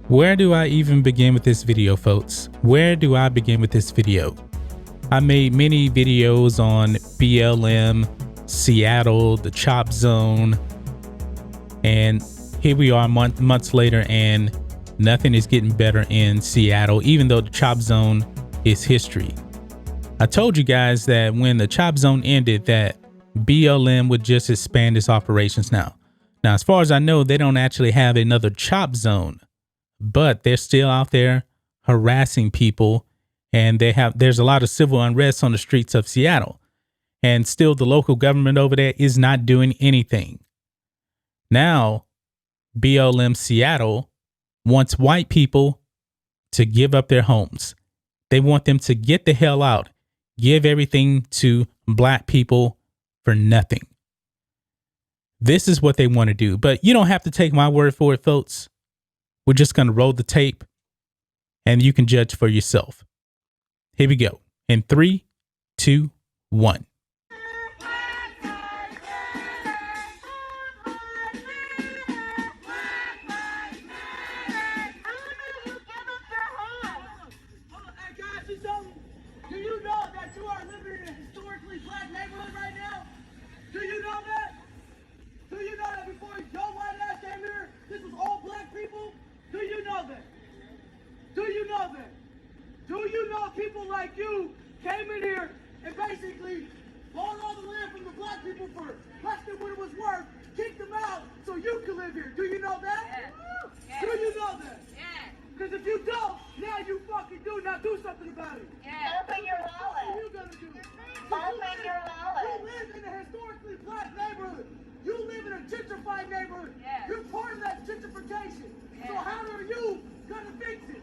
Where do I even begin with this video, folks? Where do I begin with this video? I made many videos on BLM, Seattle, the chop zone, and here we are months later and nothing is getting better in Seattle, even though the chop zone is history. I told you guys that when the chop zone ended that BLM would just expand its operations now. Now, as far as I know, they don't actually have another chop zone, but they're still out there harassing people, and there's a lot of civil unrest on the streets of Seattle, and still the local government over there is not doing anything. Now, BLM Seattle wants white people to give up their homes. They want them to get the hell out, give everything to black people for nothing. This is what they want to do, but you don't have to take my word for it, folks. We're just going to roll the tape and you can judge for yourself. Here we go. In 3, 2, 1. Do you know that you are living in a historically black neighborhood right now? Do you know that? Do you know that before your white ass came here, this was all black people? Do you know that? Do you know that? Do you know people like you came in here and basically bought all the land from the black people for less than what it was worth, kicked them out so you could live here? Do you know that? Yes. Do you know that? Yes. Because if you don't, now you fucking do. Now do something about it. Yes. Open your What are wallet. you gonna do? Open your wallet. You live in a historically black neighborhood. You live in a gentrified neighborhood. Yes. You're part of that gentrification. Yes. So how are you gonna fix it?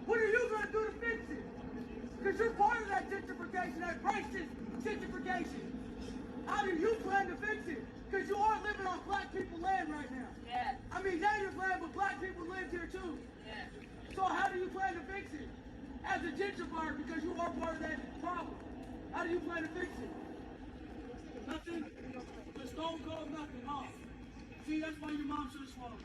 What are you gonna do to fix it? Because you're part of that gentrification, that racist gentrification. How do you plan to fix it? Because you are living on black people land right now. Yes. I mean, native land, but black people live here too. Yes. So how do you plan to fix it? As a gentrifier, because you are part of that problem. How do you plan to fix it? Nothing? The stone cold nothing, huh? See, that's why your mom should have swallowed.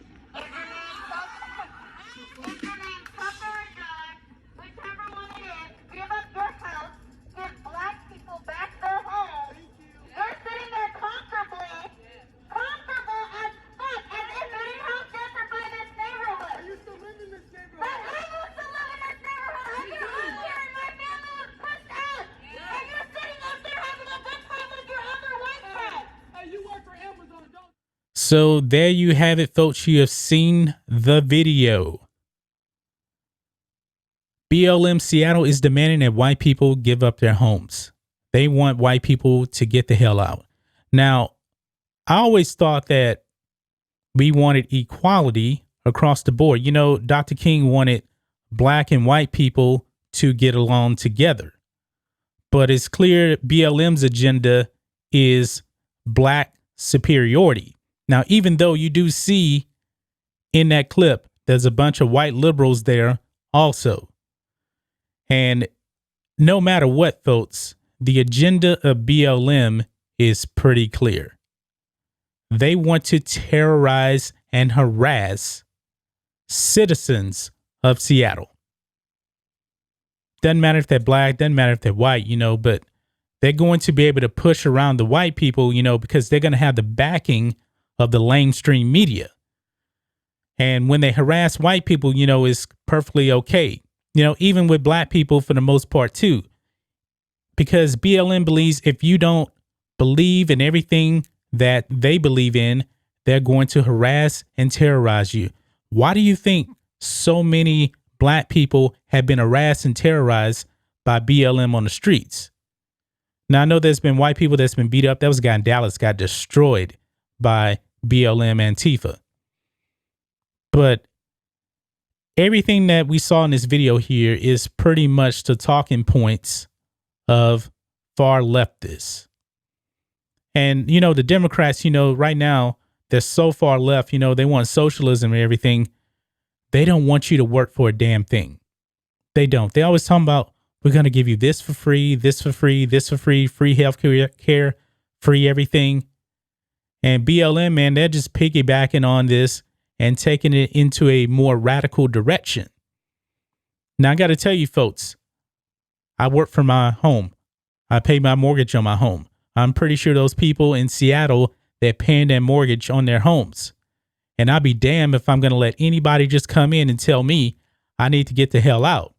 If your name's Papa or John, whichever one it is, give up your house, give black people back their homes. You're sitting there comfortable as fuck, as if you didn't help gentrify this I neighborhood. used to live in this But neighborhood. I used to live in this neighborhood. I grew up here and my family was pushed out. And you're sitting up there having a good time with your other white friends. Hey, you work for Amazon, don't you? So there you have it, folks. You have seen the video. BLM Seattle is demanding that white people give up their homes. They want white people to get the hell out. Now, I always thought that we wanted equality across the board. You know, Dr. King wanted black and white people to get along together. But it's clear BLM's agenda is black superiority. Now, even though you do see in that clip, there's a bunch of white liberals there also. And no matter what, folks, the agenda of BLM is pretty clear. They want to terrorize and harass citizens of Seattle. Doesn't matter if they're black, doesn't matter if they're white, you know, but they're going to be able to push around the white people, you know, because they're going to have the backing of the mainstream media. And when they harass white people, you know, it's perfectly okay. You know, even with black people for the most part, too, because BLM believes if you don't believe in everything that they believe in, they're going to harass and terrorize you. Why do you think so many black people have been harassed and terrorized by BLM on the streets? Now, I know there's been white people that's been beat up. There was a guy in Dallas got destroyed by BLM Antifa. But everything that we saw in this video here is pretty much the talking points of far leftists. And, you know, the Democrats, you know, right now, they're so far left, you know, they want socialism and everything. They don't want you to work for a damn thing. They don't. They always talk about, we're going to give you this for free, this for free, this for free, free health care, free everything. And BLM, man, they're just piggybacking on this and taking it into a more radical direction. Now, I got to tell you, folks, I work for my home. I pay my mortgage on my home. I'm pretty sure those people in Seattle, they're paying their mortgage on their homes. And I'll be damned if I'm going to let anybody just come in and tell me I need to get the hell out.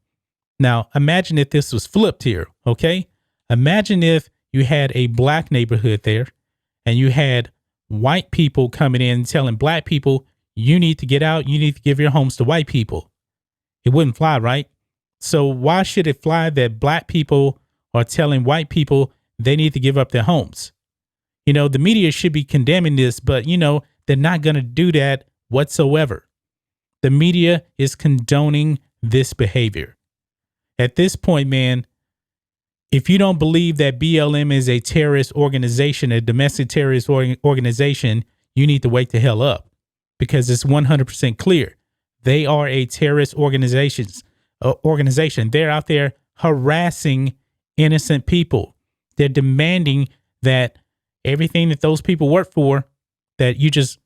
Now, imagine if this was flipped here, okay? Imagine if you had a black neighborhood there and you had white people coming in telling black people, you need to get out, you need to give your homes to white people. It wouldn't fly, right? So why should it fly that black people are telling white people they need to give up their homes? You know, the media should be condemning this, but, you know, they're not going to do that whatsoever. The media is condoning this behavior. At this point, man, if you don't believe that BLM is a terrorist organization, a domestic terrorist organization, you need to wake the hell up, because it's 100% clear. They are a terrorist organization. They're out there harassing innocent people. They're demanding that everything that those people work for, that you just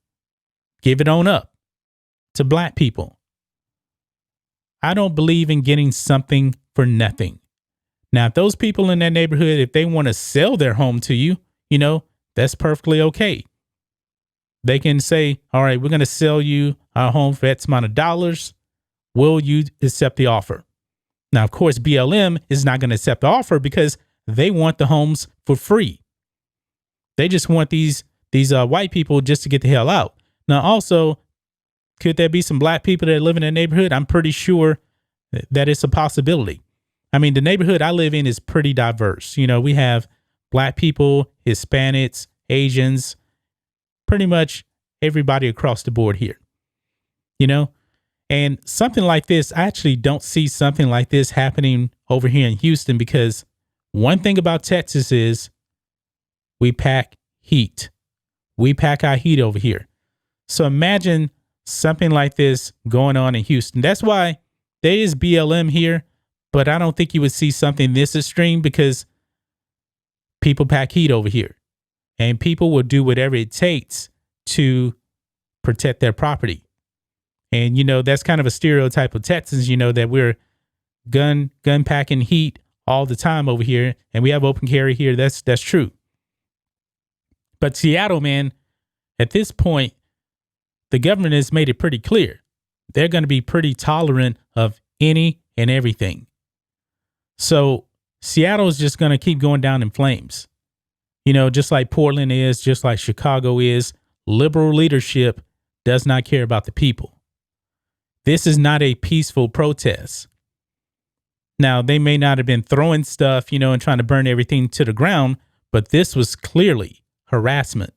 give it on up to black people. I don't believe in getting something for nothing. Now, if those people in that neighborhood, if they want to sell their home to you, you know, that's perfectly okay. They can say, all right, we're going to sell you our home for X amount of dollars. Will you accept the offer? Now, of course, BLM is not going to accept the offer because they want the homes for free. They just want these white people just to get the hell out. Now, also, could there be some black people that live in that neighborhood? I'm pretty sure that it's a possibility. I mean, the neighborhood I live in is pretty diverse. You know, we have black people, Hispanics, Asians, pretty much everybody across the board here, you know, and something like this, I actually don't see something like this happening over here in Houston, because one thing about Texas is we pack heat. We pack our heat over here. So imagine something like this going on in Houston. That's why there is BLM here. But I don't think you would see something this extreme, because people pack heat over here and people will do whatever it takes to protect their property. And, you know, that's kind of a stereotype of Texans, you know, that we're gun packing heat all the time over here. And we have open carry here. That's true. But Seattle, man, at this point, the government has made it pretty clear. They're going to be pretty tolerant of any and everything. So Seattle is just going to keep going down in flames. You know, just like Portland is, just like Chicago is, liberal leadership does not care about the people. This is not a peaceful protest. Now, they may not have been throwing stuff, you know, and trying to burn everything to the ground, but this was clearly harassment.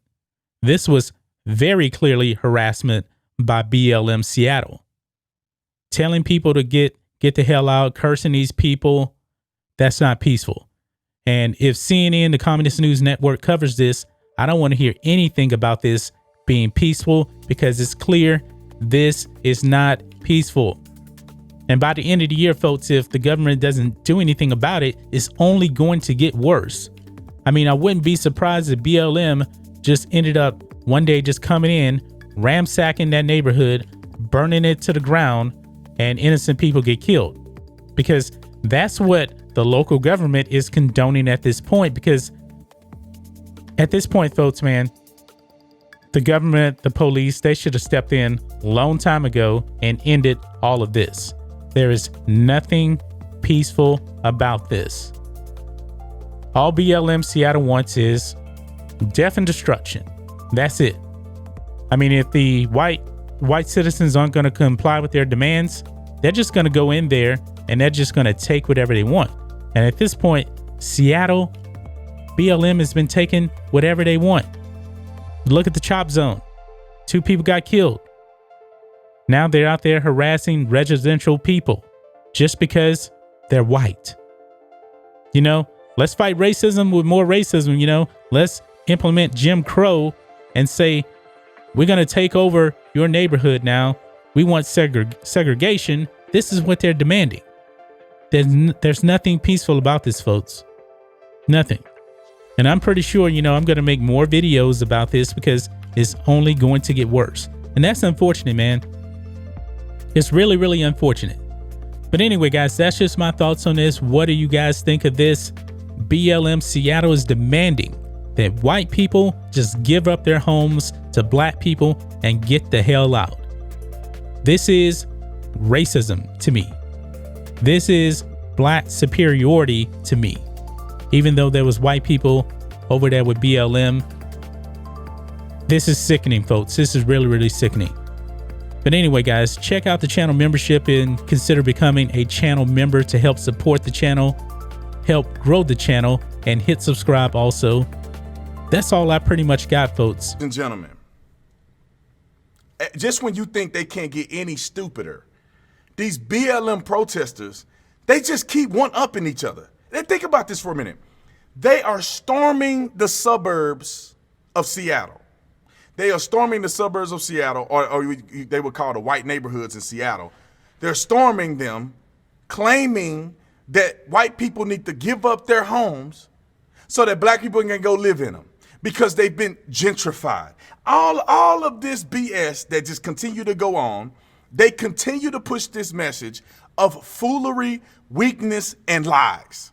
This was very clearly harassment by BLM Seattle. Telling people to get the hell out, cursing these people. That's not peaceful. And if CNN, the Communist News Network, covers this, I don't want to hear anything about this being peaceful, because it's clear this is not peaceful. And by the end of the year, folks, if the government doesn't do anything about it, it's only going to get worse. I mean, I wouldn't be surprised if BLM just ended up one day just coming in, ransacking that neighborhood, burning it to the ground, and innocent people get killed. Because that's what the local government is condoning at this point. Because at this point, folks, man, the government, the police, they should have stepped in a long time ago and ended all of this. There is nothing peaceful about this. All BLM Seattle wants is death and destruction. That's it. I mean, if the white citizens aren't going to comply with their demands, they're just going to go in there and they're just going to take whatever they want. And at this point, Seattle, BLM has been taking whatever they want. Look at the chop zone. 2 people got killed. Now they're out there harassing residential people just because they're white. You know, let's fight racism with more racism. You know, let's implement Jim Crow and say, we're going to take over your neighborhood now. We want segregation. This is what they're demanding. There's nothing peaceful about this, folks. Nothing. And I'm pretty sure, you know, I'm going to make more videos about this because it's only going to get worse. And that's unfortunate, man. It's really, really unfortunate. But anyway, guys, that's just my thoughts on this. What do you guys think of this? BLM Seattle is demanding that white people just give up their homes to black people and get the hell out. This is racism to me. This is black superiority to me. Even though there was white people over there with BLM, this is sickening, folks. This is really, really sickening. But anyway, guys, check out the channel membership and consider becoming a channel member to help support the channel, help grow the channel, and hit subscribe also. That's all I pretty much got, folks. Ladies and gentlemen, just when you think they can't get any stupider, these BLM protesters, they just keep one-upping each other. And think about this for a minute. They are storming the suburbs of Seattle. They are storming the suburbs of Seattle, or they would call the white neighborhoods in Seattle. They're storming them, claiming that white people need to give up their homes so that black people can go live in them because they've been gentrified. All of this BS that just continue to go on, they continue to push this message of foolery, weakness, and lies.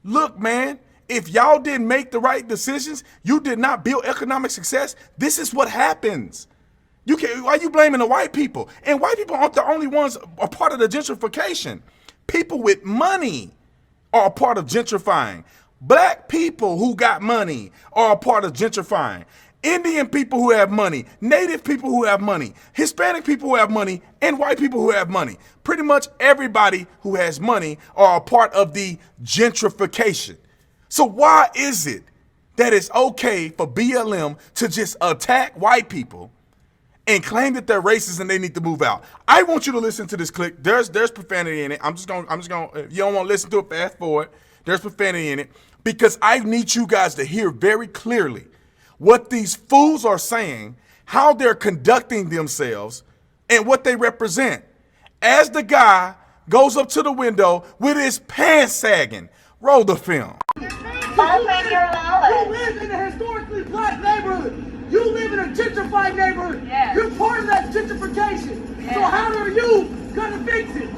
Look, man, if y'all didn't make the right decisions, you did not build economic success, this is what happens. Why are you blaming the white people? And white people aren't the only ones a part of the gentrification. People with money are a part of gentrifying. Black people who got money are a part of gentrifying. Indian people who have money, Native people who have money, Hispanic people who have money, and white people who have money. Pretty much everybody who has money are a part of the gentrification. So why is it that it's okay for BLM to just attack white people and claim that they're racist and they need to move out? I want you to listen to this clip. There's profanity in it. I'm just gonna, if you don't want to listen to it, fast forward. There's profanity in it because I need you guys to hear very clearly what these fools are saying, how they're conducting themselves, and what they represent. As the guy goes up to the window with his pants sagging, roll the film. Open your wallet. You live in a historically black neighborhood. You live in a gentrified neighborhood. Yes. You're part of that gentrification. Yes. So how are you gonna fix it?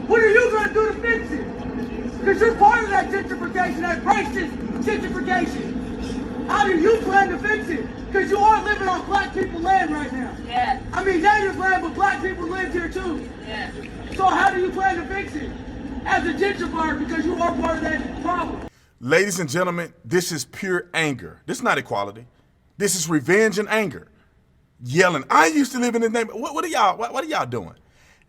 What are you gonna do to fix it? Because you're part of that gentrification, that racist gentrification. How do you plan to fix it? Because you are living on black people land right now. Yes. I mean, native land, but black people live here too. Yes. So how do you plan to fix it? As a gentrifier, because you are part of that problem. Ladies and gentlemen, this is pure anger. This is not equality. This is revenge and anger. Yelling. I used to live in the neighborhood. What are y'all doing?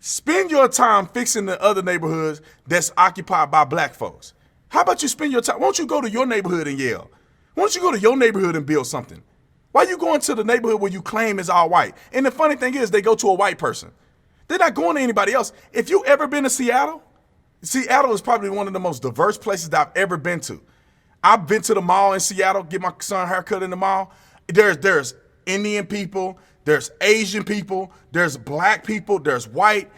Spend your time fixing the other neighborhoods that's occupied by black folks. How about you spend your time? Why don't you go to your neighborhood and yell? Why don't you go to your neighborhood and build something? Why are you going to the neighborhood where you claim is all white? And the funny thing is, they go to a white person. They're not going to anybody else. If you ever been to Seattle, Seattle is probably one of the most diverse places that I've ever been to. I've been to the mall in Seattle, get my son a haircut in the mall. There's Indian people, there's Asian people, there's black people, there's white.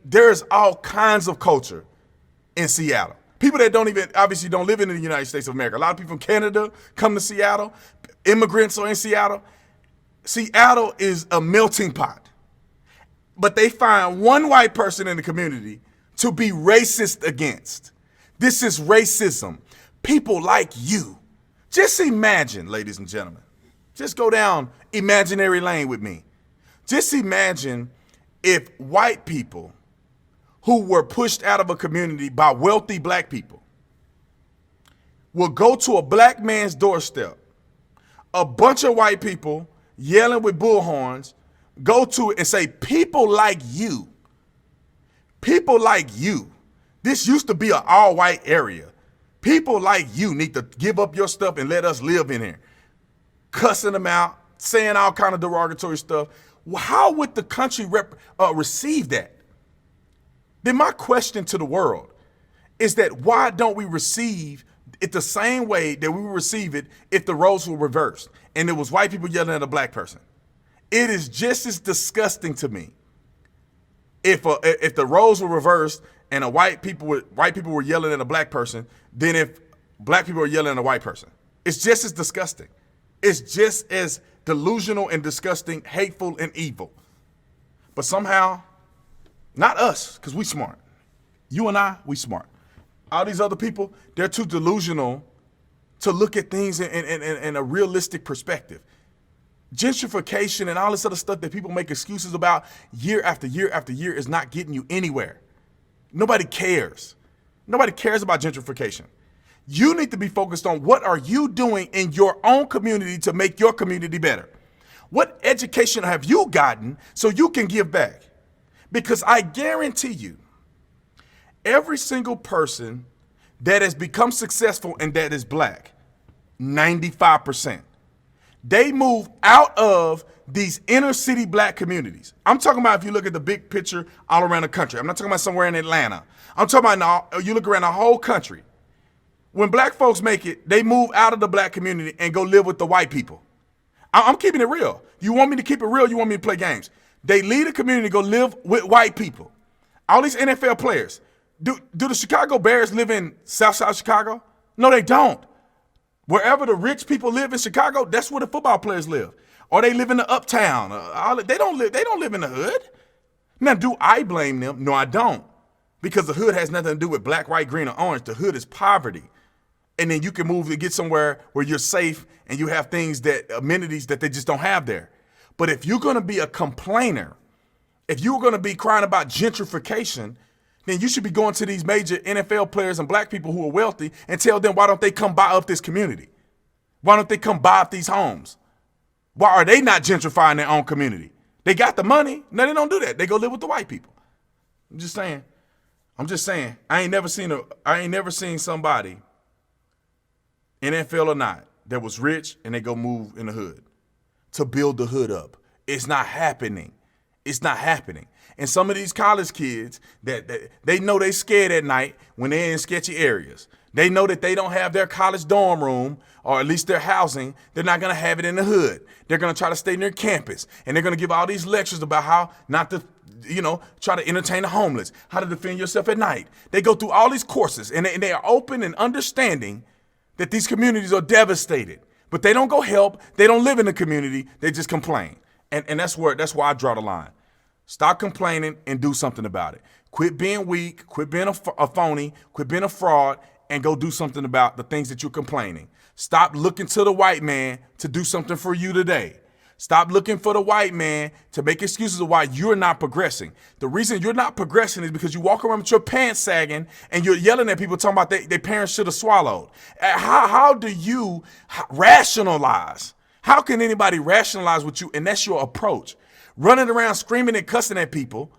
There's all kinds of culture in Seattle. People that obviously don't live in the United States of America. A lot of people from Canada come to Seattle. Immigrants are in Seattle. Seattle is a melting pot. But they find one white person in the community to be racist against. This is racism. People like you. Just imagine, ladies and gentlemen. Just go down imaginary lane with me. Just imagine if white people who were pushed out of a community by wealthy black people will go to a black man's doorstep, a bunch of white people yelling with bullhorns, go to it and say, people like you, this used to be an all-white area. People like you need to give up your stuff and let us live in here. Cussing them out, saying all kind of derogatory stuff. How would the country receive that? Then my question to the world is that why don't we receive it the same way that we would receive it if the roles were reversed and it was white people yelling at a black person? It is just as disgusting to me if the roles were reversed and white people were yelling at a black person than if black people were yelling at a white person. It's just as disgusting. It's just as delusional and disgusting, hateful and evil. But somehow, not us, because we smart. You and I, we smart. All these other people, they're too delusional to look at things in a realistic perspective. Gentrification and all this other stuff that people make excuses about year after year after year is not getting you anywhere. Nobody cares. Nobody cares about gentrification. You need to be focused on what are you doing in your own community to make your community better. What education have you gotten so you can give back? Because I guarantee you, every single person that has become successful and that is black, 95%, they move out of these inner city black communities. I'm talking about if you look at the big picture all around the country. I'm not talking about somewhere in Atlanta. I'm talking about you look around the whole country. When black folks make it, they move out of the black community and go live with the white people. I'm keeping it real. You want me to keep it real? You want me to play games? They leave the community, go live with white people. All these NFL players, do the Chicago Bears live in Southside Chicago? No, they don't. Wherever the rich people live in Chicago, that's where the football players live. Or they live in the uptown. They don't live in the hood. Now, do I blame them? No, I don't. Because the hood has nothing to do with black, white, green, or orange. The hood is poverty. And then you can move to get somewhere where you're safe and you have things amenities that they just don't have there. But if you're going to be a complainer, if you're going to be crying about gentrification, then you should be going to these major NFL players and black people who are wealthy and tell them, why don't they come buy up this community? Why don't they come buy up these homes? Why are they not gentrifying their own community? They got the money. No, they don't do that. They go live with the white people. I'm just saying. I ain't never seen somebody, NFL or not, that was rich and they go move in the hood to build the hood up. It's not happening. It's not happening. And some of these college kids that they know they scared at night when they're in sketchy areas. They know that they don't have their college dorm room, or at least their housing. They're not going to have it in the hood. They're going to try to stay near campus. And they're going to give all these lectures about how not to, try to entertain the homeless, how to defend yourself at night. They go through all these courses and they are open and understanding that these communities are devastated. But they don't go help. They don't live in the community. They just complain. And that's where I draw the line. Stop complaining and do something about it. Quit being weak, quit being a phony, quit being a fraud, and go do something about the things that you're complaining. Stop looking to the white man to do something for you today. Stop looking for the white man to make excuses of why you're not progressing. The reason you're not progressing is because you walk around with your pants sagging and you're yelling at people talking about their parents should have swallowed. How do you rationalize? How can anybody rationalize with you? And that's your approach. Running around screaming and cussing at people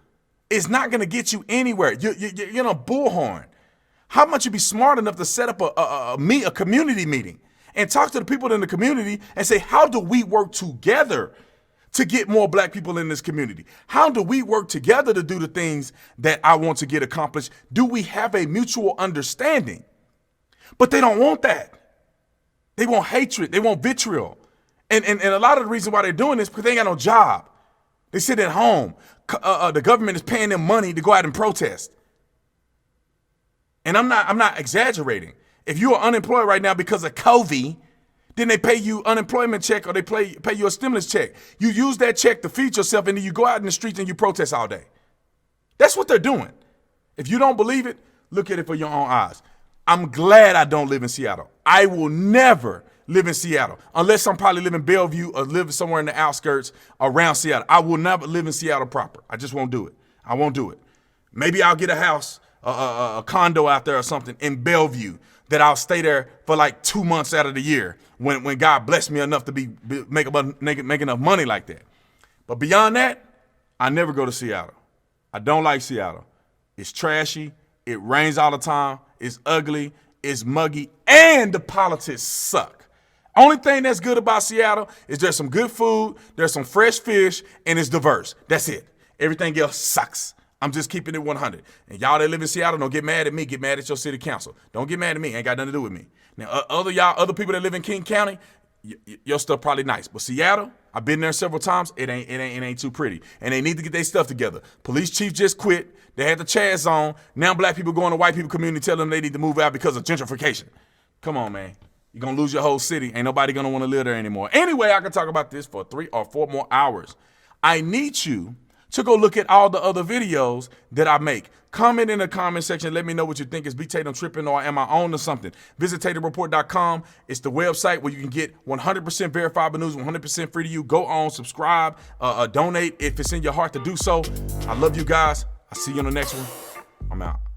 is not going to get you anywhere. You're in a bullhorn. How much you be smart enough to set up a community meeting and talk to the people in the community and say, how do we work together to get more black people in this community? How do we work together to do the things that I want to get accomplished? Do we have a mutual understanding? But they don't want that. They want hatred. They want vitriol. And a lot of the reason why they're doing this is because they ain't got no job. They sit at home. The government is paying them money to go out and protest. And I'm not exaggerating. If you are unemployed right now because of COVID, then they pay you unemployment check or they pay you a stimulus check. You use that check to feed yourself and then you go out in the streets and you protest all day. That's what they're doing. If you don't believe it, look at it for your own eyes. I'm glad I don't live in Seattle. I will never live in Seattle unless I'm probably living in Bellevue or living somewhere in the outskirts around Seattle. I will never live in Seattle proper. I just won't do it. I won't do it. Maybe I'll get a house, a condo out there or something in Bellevue that I'll stay there for like 2 months out of the year when God bless me enough to make enough money like that. But beyond that, I never go to Seattle. I don't like Seattle. It's trashy. It rains all the time. It's ugly. It's muggy. And the politics suck. Only thing that's good about Seattle is there's some good food, there's some fresh fish, and it's diverse. That's it. Everything else sucks. I'm just keeping it 100. And y'all that live in Seattle, don't get mad at me. Get mad at your city council. Don't get mad at me. Ain't got nothing to do with me. Now, other people that live in King County, your stuff probably nice. But Seattle, I've been there several times. It ain't too pretty. And they need to get their stuff together. Police chief just quit. They had the Chaz on. Now black people going to white people community telling them they need to move out because of gentrification. Come on, man. You're gonna lose your whole city. Ain't nobody gonna wanna live there anymore. Anyway, I could talk about this for 3 or 4 more hours. I need you to go look at all the other videos that I make. Comment in the comment section. Let me know what you think. Is B. Tatum tripping or am I on to something? Visit TatumReport.com. It's the website where you can get 100% verifiable news, 100% free to you. Go on, subscribe, donate if it's in your heart to do so. I love you guys. I'll see you on the next one. I'm out.